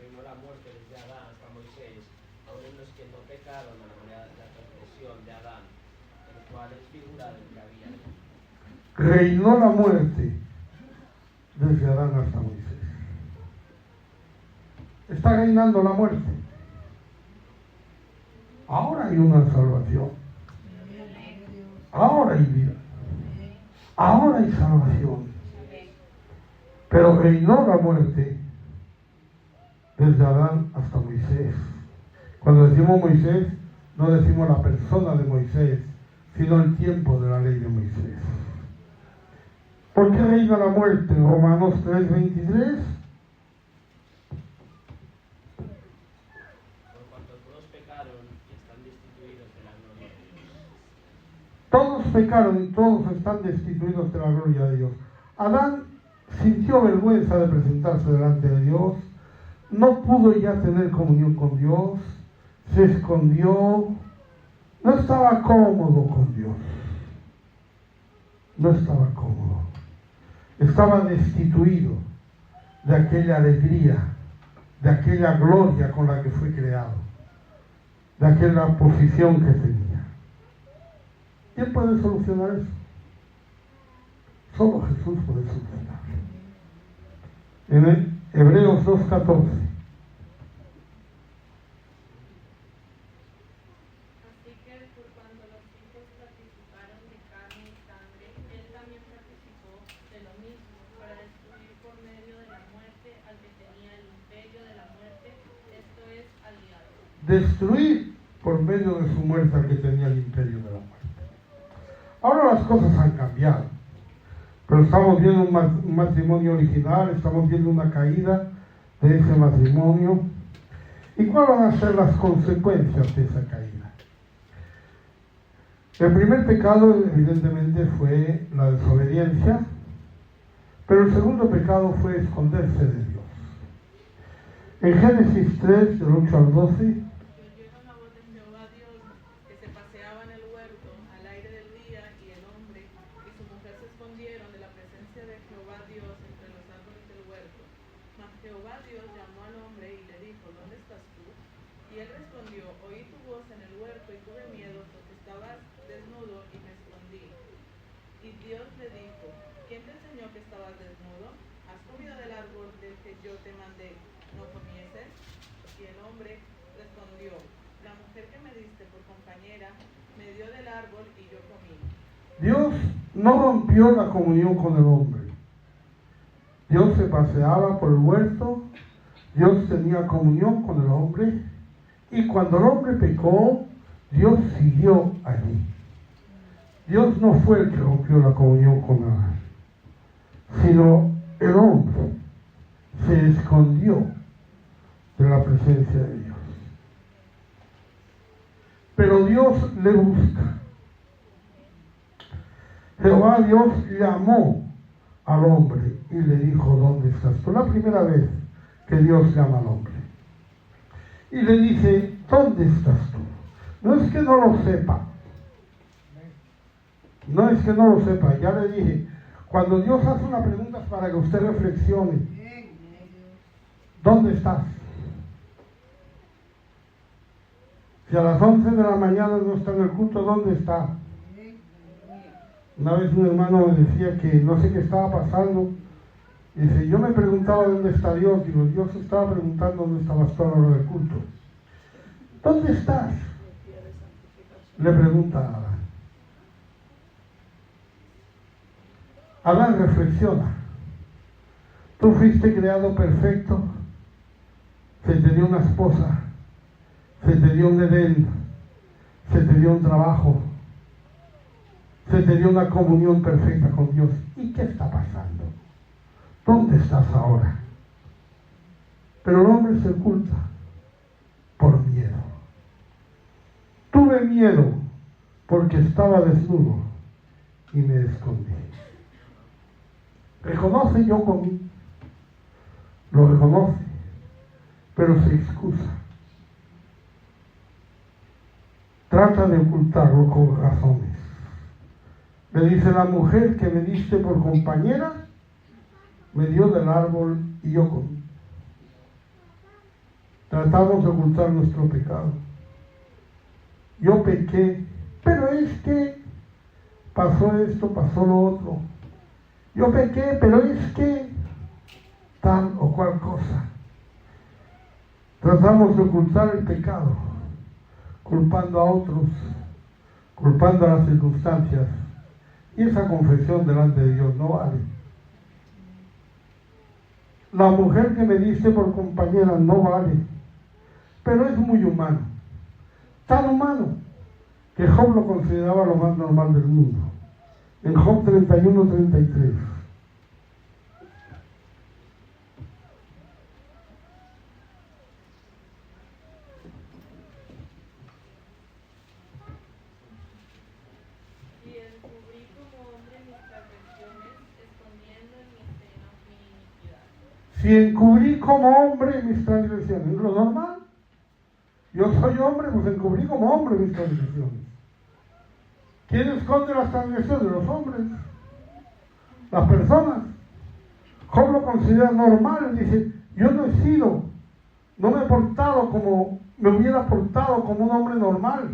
Reinó la muerte desde Adán hasta Moisés, aun en los que no pecaron a la manera de la transgresión de Adán, el cual es figura del que había de venir. Reinó la muerte desde Adán hasta Moisés. Está reinando la muerte. Ahora hay una salvación. Ahora hay vida. Ahora hay salvación. Pero reinó la muerte desde Adán hasta Moisés. Cuando decimos Moisés, no decimos la persona de Moisés, sino el tiempo de la ley de Moisés. ¿Por qué reina la muerte? En Romanos 3:23. Por cuanto todos pecaron y están destituidos de la gloria de Dios. Todos pecaron y todos están destituidos de la gloria de Dios. Adán sintió vergüenza de presentarse delante de Dios. No pudo ya tener comunión con Dios, se escondió, no estaba cómodo con Dios, no estaba cómodo, estaba destituido de aquella alegría, de aquella gloria con la que fue creado, de aquella posición que tenía. ¿Quién puede solucionar eso? Solo Jesús puede solucionar. En Hebreos 2:14. Así que por cuanto los hijos participaron de carne y sangre, él también participó de lo mismo, para destruir por medio de la muerte al que tenía el imperio de la muerte, esto es, al diablo. Destruir por medio de su muerte al que tenía el imperio de la muerte. Ahora las cosas han cambiado, pero estamos viendo un matrimonio original, estamos viendo una caída de ese matrimonio, ¿Y cuáles van a ser las consecuencias de esa caída? El primer pecado, evidentemente, fue la desobediencia, pero el segundo pecado fue esconderse de Dios. En Génesis 3, del 8 al 12, oyeron la voz de Jehová Dios, que se paseaba en el huerto al aire del día, y el hombre y su mujer se escondieron de la presencia de Jehová Dios entre los árboles del huerto. Mas Jehová Dios llamó al hombre y le dijo, ¿dónde estás tú? Y él respondió, oí tu voz en el huerto y tuve miedo porque estabas desnudo y me escondí. Y Dios le dijo, ¿quién te enseñó que estabas desnudo? ¿Has comido del árbol del que yo te mandé no comieses? Y el hombre respondió, la mujer que me diste por compañera me dio del árbol y yo comí. Dios no rompió la comunión con el hombre. Dios se paseaba por el huerto, Dios tenía comunión con el hombre, y cuando el hombre pecó, Dios siguió allí. Dios no fue el que rompió la comunión con Adán, sino el hombre se escondió de la presencia de Dios. Pero Dios le busca. Jehová Dios llamó al hombre y le dijo, ¿dónde estás? Fue la primera vez que Dios llama al hombre. Y le dice, ¿dónde estás tú? No es que no lo sepa. No es que no lo sepa. Ya le dije, cuando Dios hace una pregunta es para que usted reflexione. ¿Dónde estás? Si a las 11 de la mañana no está en el culto, ¿dónde está? Una vez un hermano me decía que no sé qué estaba pasando. Dice, yo me preguntaba dónde está Dios. Digo, Dios estaba preguntando dónde estabas tú a la hora del culto. ¿Dónde estás? Le pregunta a Adán. Adán reflexiona. Tú fuiste creado perfecto. Se te dio una esposa. Se te dio un Edén. Se te dio un trabajo. Se te dio una comunión perfecta con Dios. ¿Y qué está pasando? ¿Dónde estás ahora? Pero el hombre se oculta por miedo. Tuve miedo porque estaba desnudo y me escondí. Reconoce, yo comí. Lo reconoce, pero se excusa. Trata de ocultarlo con razones. Le dice, la mujer que me diste por compañera me dio del árbol y yo comí. Tratamos de ocultar nuestro pecado. Yo pequé, pero es que pasó esto, pasó lo otro. Yo pequé, pero es que tal o cual cosa. Tratamos de ocultar el pecado, culpando a otros, culpando a las circunstancias. Y esa confesión delante de Dios no vale. La mujer que me diste por compañera no vale, pero es muy humano. Tan humano que Job lo consideraba lo más normal del mundo. En Job 31:33. Si encubrí como hombre mis transgresiones, ¿es lo normal? Yo soy hombre, pues encubrí como hombre mis transgresiones. ¿Quién esconde las transgresiones? Los hombres, las personas. Job lo considera normal, dice, yo no he sido, no me he portado como me hubiera portado como un hombre normal.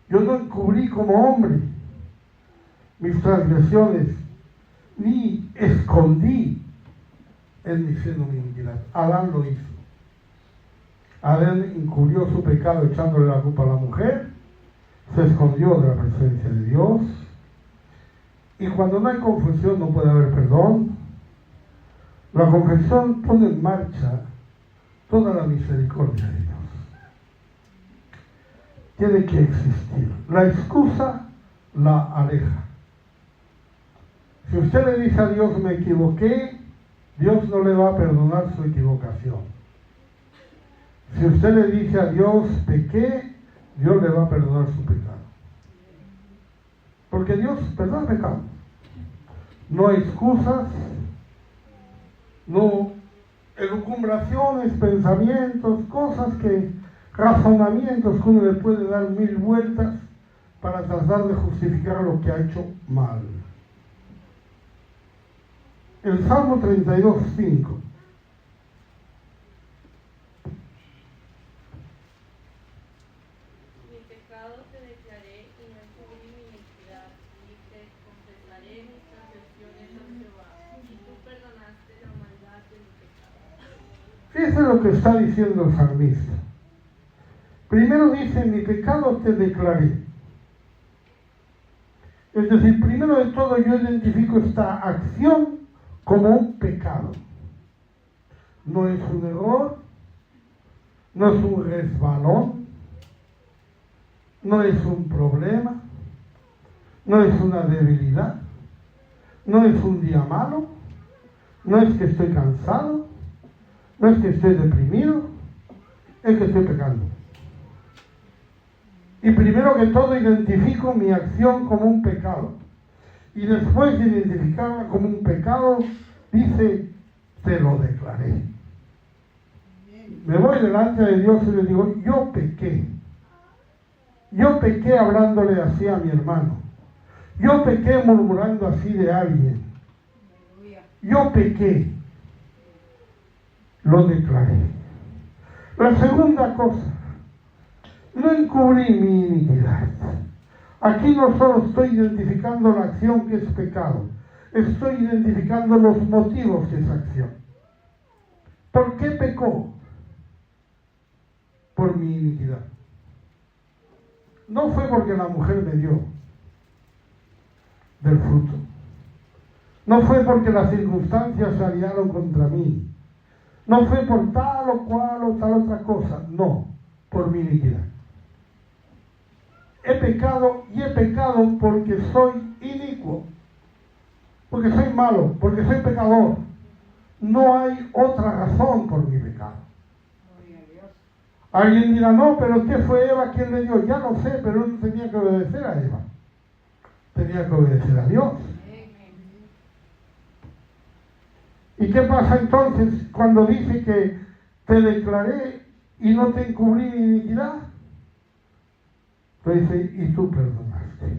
Yo no encubrí como hombre mis transgresiones, ni escondí en mi seno mi iniquidad. Adán lo hizo. Adán encubrió su pecado echándole la culpa a la mujer, se escondió de la presencia de Dios, y cuando no hay confesión no puede haber perdón. La confesión pone en marcha toda la misericordia de Dios. Tiene que existir. La excusa la aleja. Si usted le dice a Dios, me equivoqué, Dios no le va a perdonar su equivocación. Si usted le dice a Dios, pequé, Dios le va a perdonar su pecado. Porque Dios perdona pecado. No hay excusas, no elucubraciones, pensamientos, cosas razonamientos que uno le puede dar 1000 vueltas para tratar de justificar lo que ha hecho mal. El Salmo 32:5. Mi pecado te declaré y no encubrí mi iniquidad, y te confesaré mis transgresiones a Jehová, y tú perdonaste la maldad de mi pecado. Fíjese lo que está diciendo el salmista. Primero dice, mi pecado te declaré. Es decir, primero de todo yo identifico esta acción como un pecado. No es un error, no es un resbalón, no es un problema, no es una debilidad, no es un día malo, no es que estoy cansado, no es que estoy deprimido, es que estoy pecando. Y primero que todo identifico mi acción como un pecado. Y después de identificarla como un pecado, dice, te lo declaré. Me voy delante de Dios y le digo, yo pequé. Yo pequé hablándole así a mi hermano. Yo pequé murmurando así de alguien. Yo pequé. Lo declaré. La segunda cosa, no encubrí mi iniquidad. Aquí no solo estoy identificando la acción que es pecado, estoy identificando los motivos de esa acción. ¿Por qué pecó? Por mi iniquidad. No fue porque la mujer me dio del fruto. No fue porque las circunstancias se aliaron contra mí. No fue por tal o cual o tal otra cosa. No, por mi iniquidad. He pecado y he pecado porque soy inicuo. Porque soy malo, porque soy pecador. No hay otra razón por mi pecado. Alguien dirá, no, pero ¿qué fue Eva quien le dio? Ya lo sé, pero no tenía que obedecer a Eva. Tenía que obedecer a Dios. ¿Y qué pasa entonces cuando dice que te declaré y no te encubrí mi iniquidad? Entonces dice, y tú perdonaste.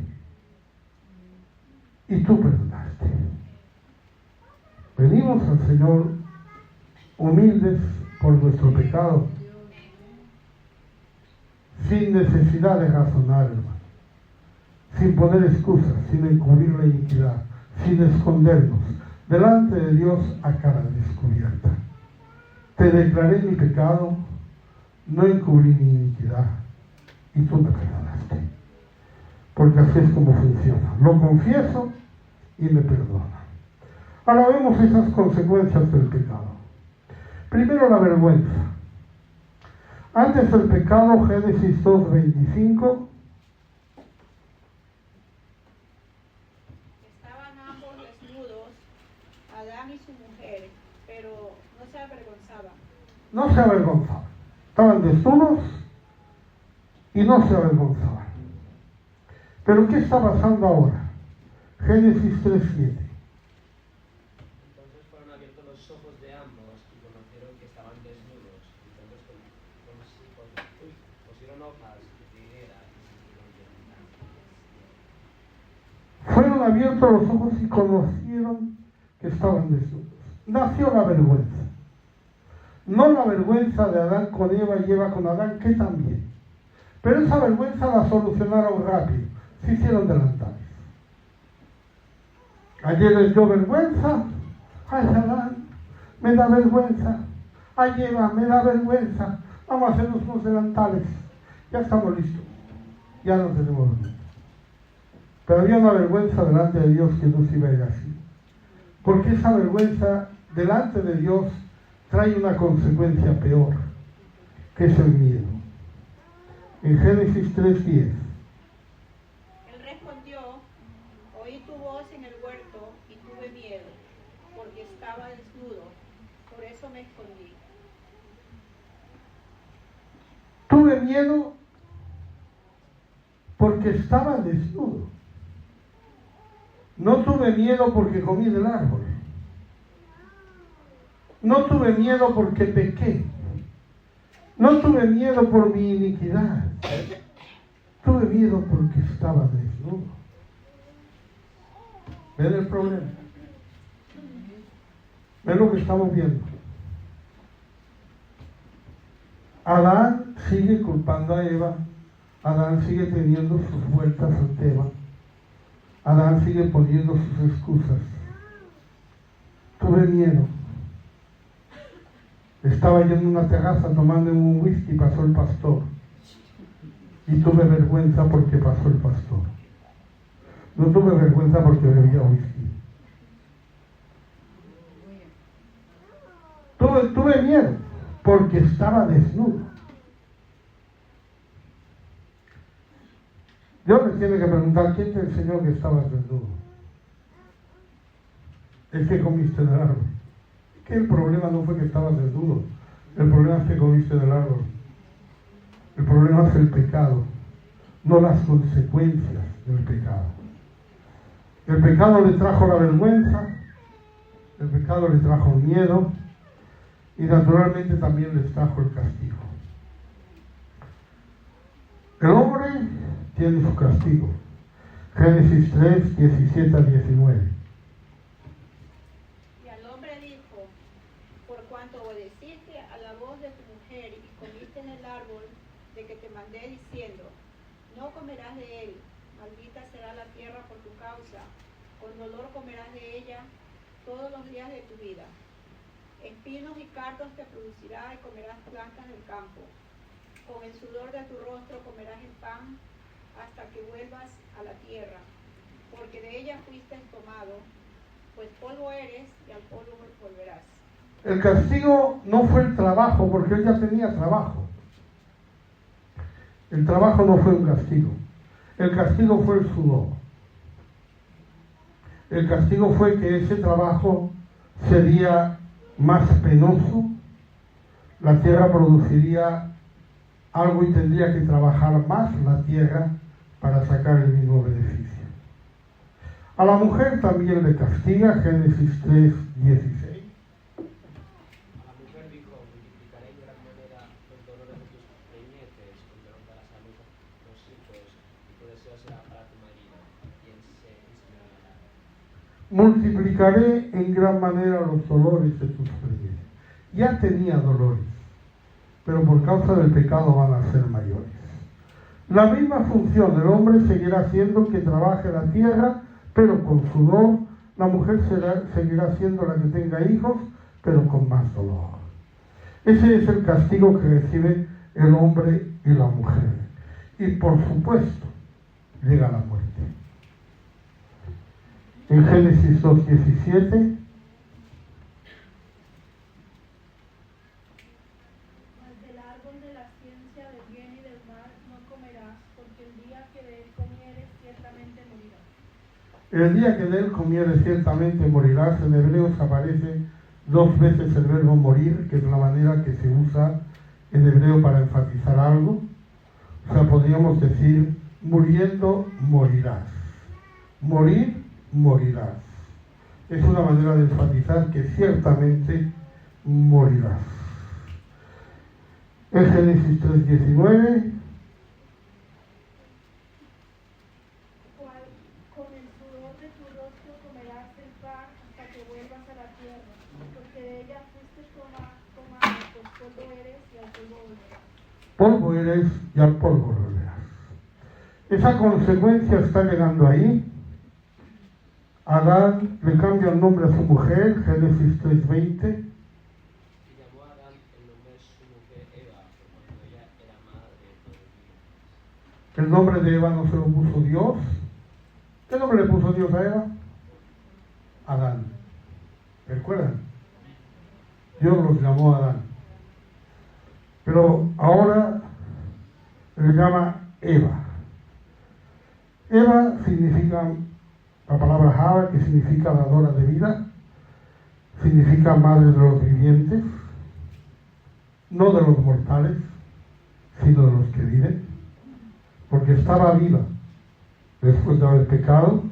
Y tú perdonaste. Venimos al Señor humildes por nuestro pecado, sin necesidad de razonar, hermano, sin poner excusas, sin encubrir la iniquidad, sin escondernos, delante de Dios a cara descubierta. Te declaré mi pecado, no encubrí mi iniquidad, y tú me perdonaste. Porque así es como funciona. Lo confieso y me perdona. Ahora vemos esas consecuencias del pecado. Primero, la vergüenza. Antes del pecado, Génesis 2:25. Estaban ambos desnudos, Adán y su mujer, pero no se avergonzaban. No se avergonzaban. Estaban desnudos y no se avergonzaban. Pero ¿qué está pasando ahora? Génesis 3:7. Entonces fueron abiertos los ojos de ambos y conocieron que estaban desnudos. Entonces pusieron hojas de higuera y se hicieron tiendas. Fueron abiertos los ojos y conocieron que estaban desnudos. Nació la vergüenza. No la vergüenza de Adán con Eva y Eva con Adán, que también. Pero esa vergüenza la solucionaron rápido. Se hicieron delantales. Ayer les dio vergüenza. Ay, Adán, me da vergüenza. Ay, Eva, me da vergüenza. Vamos a hacernos unos delantales. Ya estamos listos. Ya no tenemos vergüenza. Pero había una vergüenza delante de Dios que no se iba a ir así. Porque esa vergüenza delante de Dios trae una consecuencia peor, que es el miedo. En Génesis 3:10. Él respondió, oí tu voz en el huerto y tuve miedo, porque estaba desnudo, por eso me escondí. miedo porque estaba desnudo. No tuve miedo porque comí del árbol. No tuve miedo porque pequé. No tuve miedo por mi iniquidad. Tuve miedo porque estaba desnudo. ¿Ven el problema? ¿Ven lo que estamos viendo? Adán sigue culpando a Eva. Adán sigue teniendo sus vueltas al tema. Adán sigue poniendo sus excusas. Tuve miedo. Estaba yo en una terraza tomando un whisky y pasó el pastor. Y tuve vergüenza porque pasó el pastor. No tuve vergüenza porque bebía whisky. Tuve miedo porque estaba desnudo. Dios les tiene que preguntar, ¿quién te enseñó que estabas desnudo? Es que comiste del árbol. Que el problema no fue que estabas desnudo. El problema es que comiste del árbol. El problema es el pecado, no las consecuencias del pecado. El pecado le trajo la vergüenza, el pecado le trajo el miedo y naturalmente también les trajo el castigo. El hombre tiene su castigo. Génesis 3, 17 al 19. Y al hombre dijo, por cuanto obedeciste a la voz de tu mujer y comiste del árbol de que te mandé diciendo, no comerás de él, maldita será la tierra por tu causa, con dolor comerás de ella todos los días de tu vida. Espinos y cardos te producirá y comerás plantas del campo. Con el sudor de tu rostro comerás el pan hasta que vuelvas a la tierra, porque de ella fuiste tomado, pues polvo eres y al polvo volverás. El castigo no fue el trabajo, porque él ya tenía trabajo. El trabajo no fue un castigo. El castigo fue el sudor. El castigo fue que ese trabajo sería más penoso, la tierra produciría algo y tendría que trabajar más la tierra para sacar el mismo beneficio. A la mujer también le castiga, Génesis 3, 16. A la mujer dijo, multiplicaré en gran manera los dolores de tus preñeces, porque no darás a luz los hijos, y tu deseo será para tu marido, y él se disminuirá. Multiplicaré en gran manera los dolores de tus preñeces. Ya tenía dolores, pero por causa del pecado van a ser mayores. La misma función del hombre seguirá haciendo que trabaje la tierra, pero con sudor. La mujer seguirá siendo la que tenga hijos, pero con más dolor. Ese es el castigo que recibe el hombre y la mujer. Y por supuesto, llega la muerte. En Génesis 2:17. El día que de él comieres ciertamente morirás. En Hebreos aparece 2 veces el verbo morir, que es la manera que se usa en hebreo para enfatizar algo. O sea, podríamos decir, muriendo morirás. Morir, morirás. Es una manera de enfatizar que ciertamente morirás. En Génesis 3:19. Polvo eres y al polvo volverás. Esa consecuencia está llegando ahí. Adán le cambia el nombre a su mujer, Génesis 3:20. Y llamó a Adán el nombre de su mujer Eva, porque ella era madre de todos los días. El nombre de Eva no se lo puso Dios. ¿Qué nombre le puso Dios a Eva? Adán. ¿Recuerdan? Dios los llamó Adán. Pero ahora le llama Eva. Eva significa, la palabra Java, que significa dadora de vida, significa madre de los vivientes, no de los mortales, sino de los que viven, porque estaba viva después de haber pecado,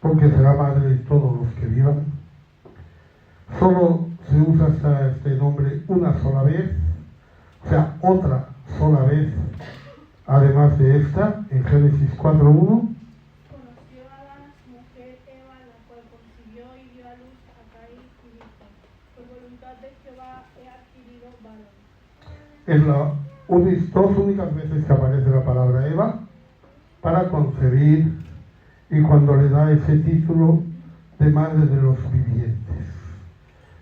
porque será madre de todos los que vivan. Solo se usa este nombre una sola vez, o sea, otra sola vez, además de esta, en Génesis 4:1. Conoció a Adán, su mujer Eva, la cual concibió y dio a luz a Caín y dijo: por voluntad de Jehová he adquirido varón. Es las dos únicas veces que aparece la palabra Eva para concebir, y cuando le da ese título de madre de los vivientes.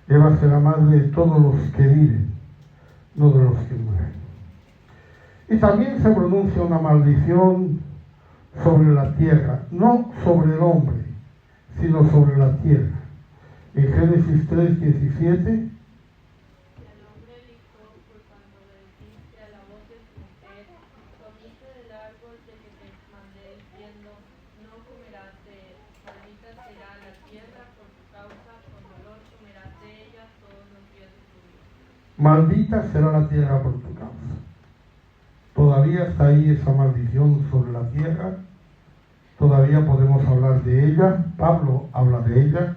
Eva será madre de todos los que viven, no de los que mueren. Y también se pronuncia una maldición sobre la tierra, no sobre el hombre, sino sobre la tierra. En Génesis 3:17. Maldita será la tierra por tu causa. Todavía está ahí esa maldición sobre la tierra. Todavía podemos hablar de ella. Pablo habla de ella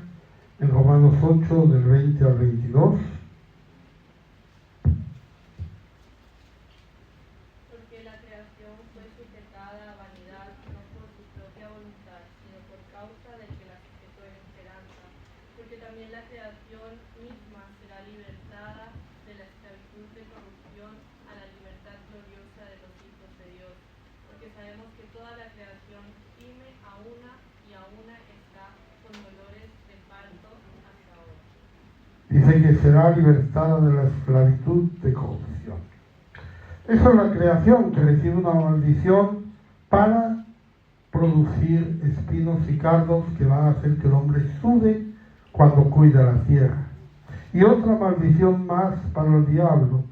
en Romanos 8, del 20 al 22. Porque la creación fue sujetada a vanidad, no por su propia voluntad, sino por causa del que la sujetó en esperanza. Porque también la creación misma será libertada de la esclavitud de corrupción a la libertad gloriosa de los hijos de Dios. Porque sabemos que toda la creación gime a una y a una está con dolores de parto hasta ahora. Dice que será libertada de la esclavitud de corrupción. Eso es la creación, que recibe una maldición para producir espinos y cardos que van a hacer que el hombre sude cuando cuida la tierra. Y otra maldición más para el diablo,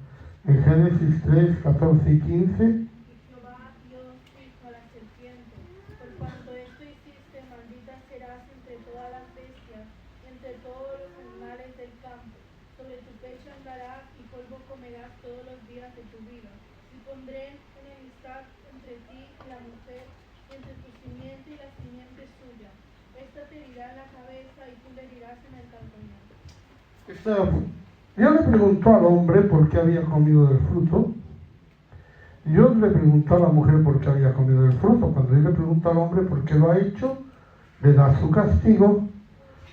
en Génesis 3, 14 y 15. Y Jehová Dios dijo a la serpiente: por cuanto esto hiciste, maldita serás entre todas las bestias, entre todos los animales del campo. Sobre tu pecho andarás y polvo comerás todos los días de tu vida. Y pondré enemistad entre ti y la mujer, entre tu simiente y la simiente suya. Esta te herirá en la cabeza y tú le herirás en el calcañar. Dios le preguntó al hombre por qué había comido del fruto. Dios le preguntó a la mujer por qué había comido del fruto. Cuando Dios le pregunta al hombre por qué lo ha hecho, le da su castigo.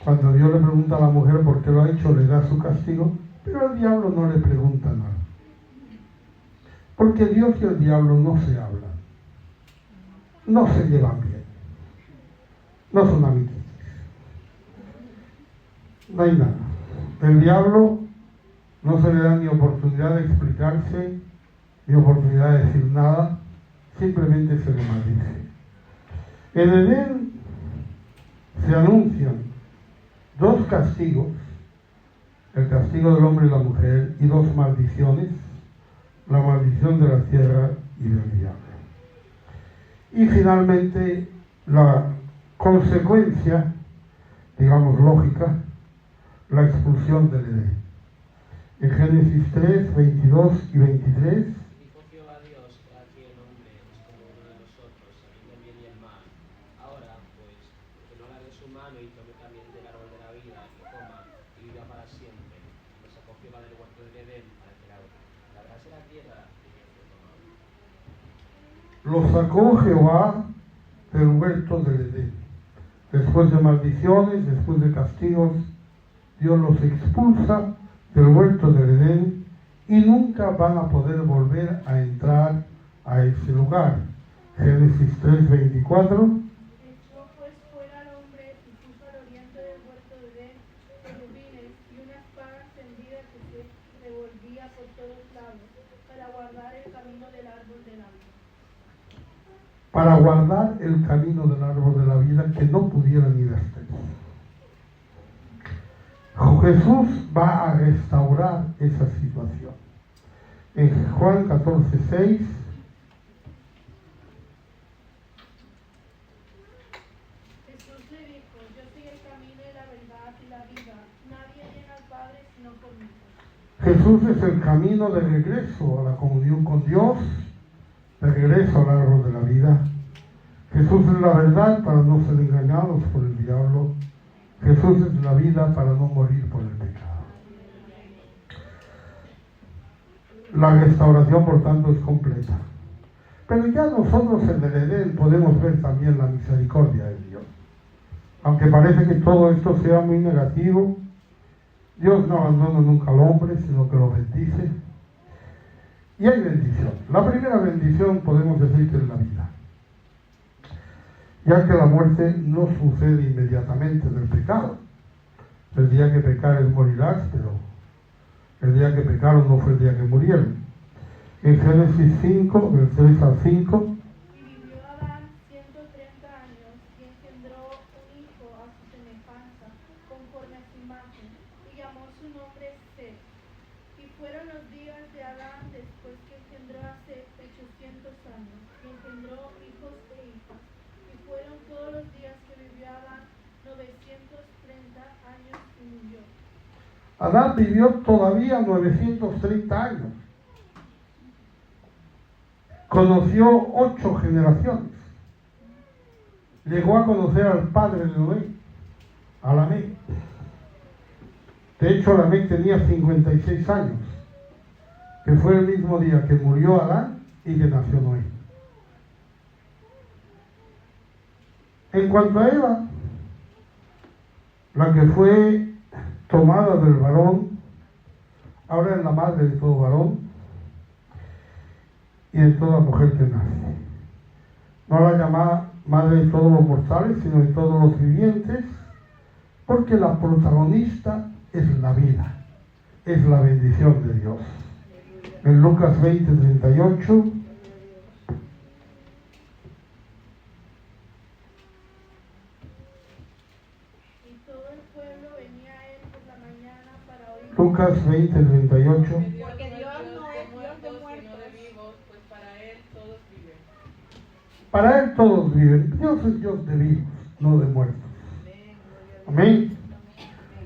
Cuando Dios le pregunta a la mujer por qué lo ha hecho, le da su castigo. Pero al diablo no le pregunta nada. Porque Dios y el diablo no se hablan. No se llevan bien. No son amigos. No hay nada. El diablo no se le da ni oportunidad de explicarse, ni oportunidad de decir nada, simplemente se le maldice. En Edén se anuncian dos castigos, el castigo del hombre y la mujer, y dos maldiciones, la maldición de la tierra y del diablo. Y finalmente la consecuencia, digamos lógica, la expulsión del Edén. En Génesis 3, 22 y 23. Dijo Jehová Dios: he aquí el hombre es como uno de nosotros, sabiendo el bien y el mal. Ahora, pues, que no haga de su mano y tome también del árbol de la vida y coma y viva para siempre. Lo sacó Jehová del huerto del Edén para que labrase la tierra y hiciese tomar. Lo sacó Jehová del huerto del Edén. Después de maldiciones, después de castigos, Dios los expulsa del huerto del Edén y nunca van a poder volver a entrar a ese lugar. Génesis 3, 24. Echó pues fuera al hombre y puso al oriente del huerto de Edén querubines y una espada encendida que se revolvía por todos lados, para guardar el camino del árbol de la vida. Para guardar el camino del árbol de la vida, que no pudieran ir hasta allí. Jesús va a restaurar esa situación. En Juan 14, 6. Jesús le dijo: yo soy el camino y la verdad y la vida. Nadie llega al Padre sino por mí. Jesús es el camino de regreso a la comunión con Dios, de regreso al árbol de la vida. Jesús es la verdad para no ser engañados por el diablo. Jesús es la vida para no morir por el pecado. La restauración, por tanto, es completa. Pero ya nosotros en el Edén podemos ver también la misericordia de Dios. Aunque parece que todo esto sea muy negativo, Dios no abandona nunca al hombre, sino que lo bendice. Y hay bendición. La primera bendición podemos decir que es la vida. Ya que la muerte no sucede inmediatamente en el pecado. El día que pecares morirás, pero el día que pecaron no fue el día que murieron. En Génesis 5, del 3 al 5. Y vivió Adán 130 años y engendró un hijo a su semejanza, conforme a su imagen, y llamó su nombre Set. Y fueron los días de Adán después que engendró a Set 800 años, y engendró hijos e hijas. Y fueron todos los días que vivió Adán 930 años y murió. Adán vivió todavía 930 años. Conoció 8 generaciones. Llegó a conocer al padre de Noé, a Lamec. De hecho, Lamec tenía 56 años, que fue el mismo día que murió Adán y que nació Noé. En cuanto a Eva, la que fue tomada del varón, ahora es la madre de todo varón y de toda mujer que nace. No la llama madre de todos los mortales, sino de todos los vivientes, porque la protagonista es la vida, es la bendición de Dios. En Lucas 20:38, Lucas 20:38. Porque Dios no es Dios de muertos, sino de vivos, pues para Él todos viven. Para Él todos viven. Dios es Dios de vivos, no de muertos. Amén.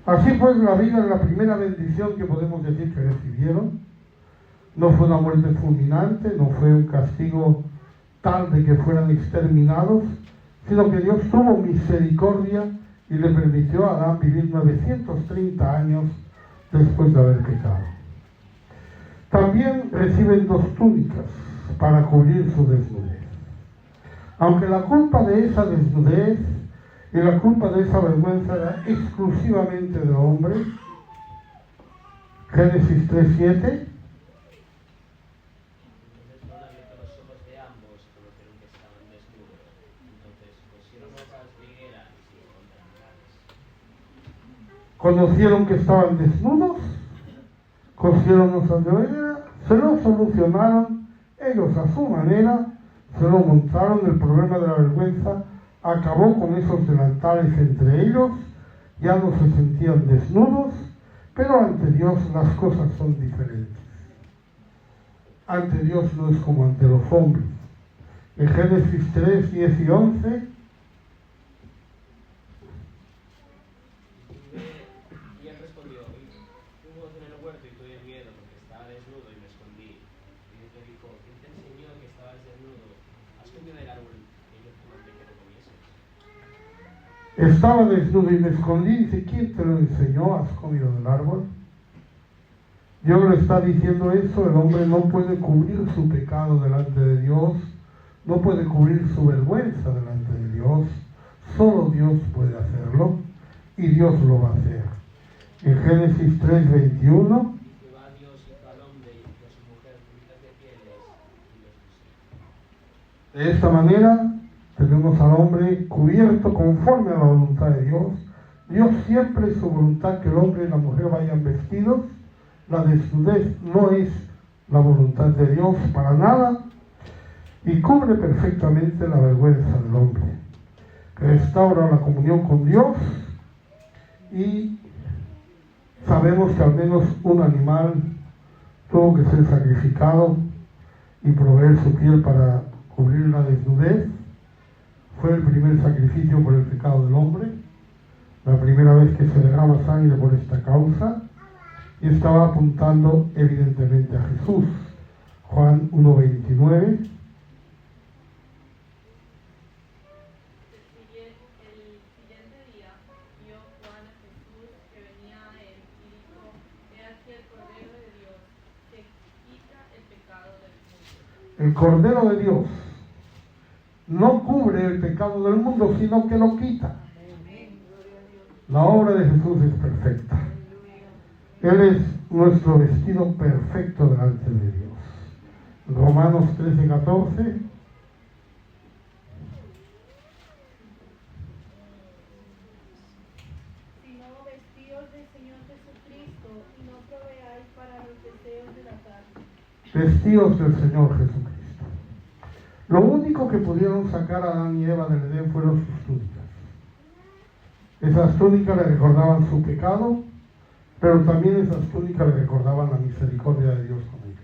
Así pues, la vida es la primera bendición que podemos decir que recibieron. No fue una muerte fulminante, no fue un castigo tal de que fueran exterminados, sino que Dios tuvo misericordia y le permitió a Adán vivir 930 años después de haber pecado. También reciben 2 túnicas para cubrir su desnudez. Aunque la culpa de esa desnudez y la culpa de esa vergüenza era exclusivamente del hombre, Génesis 3:7. Entonces fueron abiertos los ojos de ambos y conocieron que estaban desnudos. Entonces cosieron hojas de higuera y se encontraron Conocieron que estaban desnudos, cosieron hojas de higuera, se lo solucionaron ellos a su manera, se lo montaron. El problema de la vergüenza acabó con esos delantales entre ellos, ya no se sentían desnudos, pero ante Dios las cosas son diferentes. Ante Dios no es como ante los hombres. En Génesis 3:10 y 11, y él respondió, hubo en el huerto y tuve miedo porque estaba desnudo y me escondí. Y Dios le dijo, ¿quién te enseñó que estabas desnudo? ¿Has comido del árbol que yo te mandé que no comieses? estaba desnudo y me escondí. Dice, ¿quién te lo enseñó? ¿Has comido del árbol? Dios le está diciendo eso. El hombre no puede cubrir su pecado delante de Dios, no puede cubrir su vergüenza delante de Dios. Solo Dios puede hacerlo y Dios lo va a hacer. En Génesis 3:21, Jehová Dios hizo al hombre y a su mujer cubiertas de pieles y los puso. de esta manera tenemos al hombre cubierto conforme a la voluntad de Dios. Dios siempre es su voluntad que el hombre y la mujer vayan vestidos. La desnudez no es la voluntad de Dios para nada y cubre perfectamente la vergüenza del hombre. Restaura la comunión con Dios y sabemos que al menos un animal tuvo que ser sacrificado y proveer su piel para cubrir la desnudez. Fue el primer sacrificio por el pecado del hombre, la primera vez que se derrama sangre por esta causa. y estaba apuntando evidentemente a Jesús. Juan 1:29. El siguiente día vio Juan a Jesús que venía a él y dijo: He aquí el Cordero de Dios que quita el pecado del mundo. El Cordero de Dios no cubre el pecado del mundo, sino que lo quita. La obra de Jesús es perfecta. Él es nuestro vestido perfecto delante de Dios. Romanos 13:14. Sino vestidos del Señor Jesucristo y no proveáis para los deseos de la carne. Vestidos del Señor Jesucristo. Lo único que pudieron sacar a Adán y Eva del Edén fueron sus túnicas. Esas túnicas le recordaban su pecado, pero también esas túnicas le recordaban la misericordia de Dios con ellos.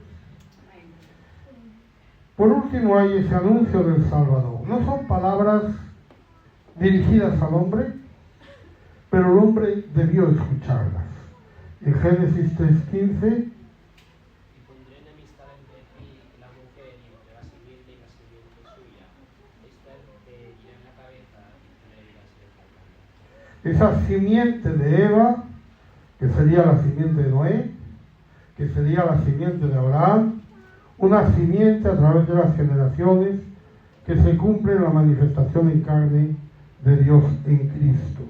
Por último hay ese anuncio del Salvador. No son palabras dirigidas al hombre, pero el hombre debió escucharlas. En Génesis 3:15, Y pondré enemistad entre ti y la mujer, y entre la simiente y la simiente suya. Esta te herirá en la cabeza y tú le herirás en el calcáneo. esa simiente de Eva, que sería la simiente de Noé, que sería la simiente de Abraham, una simiente a través de las generaciones que se cumple en la manifestación en carne de Dios en Cristo.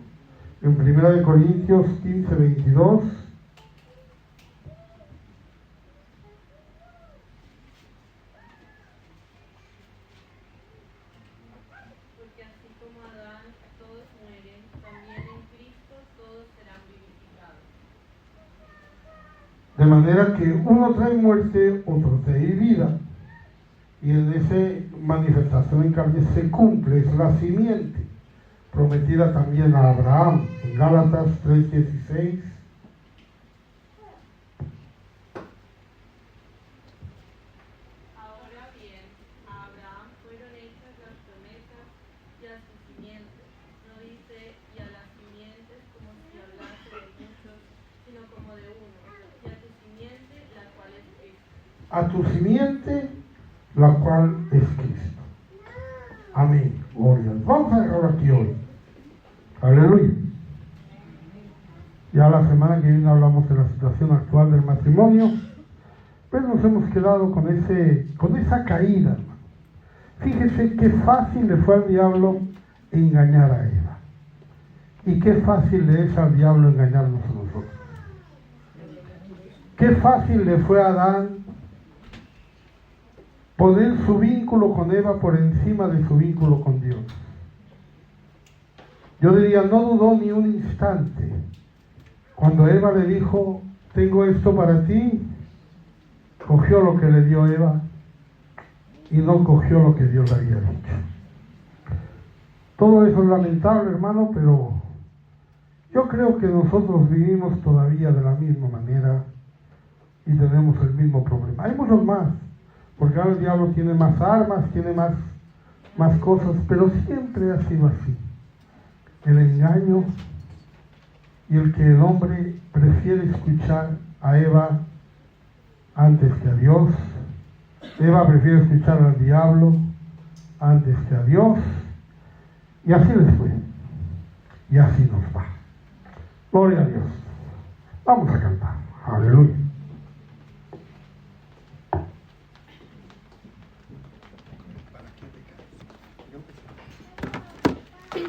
En 1 Corintios 15:22, Porque así como Adán todos mueren, también en Cristo todos serán vivificados. de manera que uno trae muerte, otro trae vida. Y en esa manifestación en carne se cumple, es la simiente prometida también a Abraham, en Gálatas 3:16. Ahora bien, a Abraham fueron hechas las promesas y a su simiente. No dice y a las simientes como si hablase de muchos, sino como de uno, y a tu simiente, la cual es Cristo. A tu simiente, la cual es Cristo. Amén. Gloria. Vamos a dejarlo aquí hoy. Aleluya. Ya la semana que viene hablamos de la situación actual del matrimonio, pero nos hemos quedado con esa caída. Fíjese qué fácil le fue al diablo engañar a Eva. Y qué fácil le es al diablo engañarnos a nosotros. Qué fácil le fue a Adán poner su vínculo con Eva por encima de su vínculo con Dios. Yo diría, no dudó ni un instante. Cuando Eva le dijo, tengo esto para ti, cogió lo que le dio Eva y no cogió lo que Dios le había dicho. Todo eso es lamentable, hermano, pero yo creo que nosotros vivimos todavía de la misma manera y tenemos el mismo problema. Hay muchos más, porque ahora el diablo tiene más armas, tiene más cosas, pero siempre ha sido así. El engaño y el que el hombre prefiere escuchar a Eva antes que a Dios. Eva prefiere escuchar al diablo antes que a Dios. Y así les fue. Y así nos va. Gloria a Dios. Vamos a cantar. Aleluya. Sí.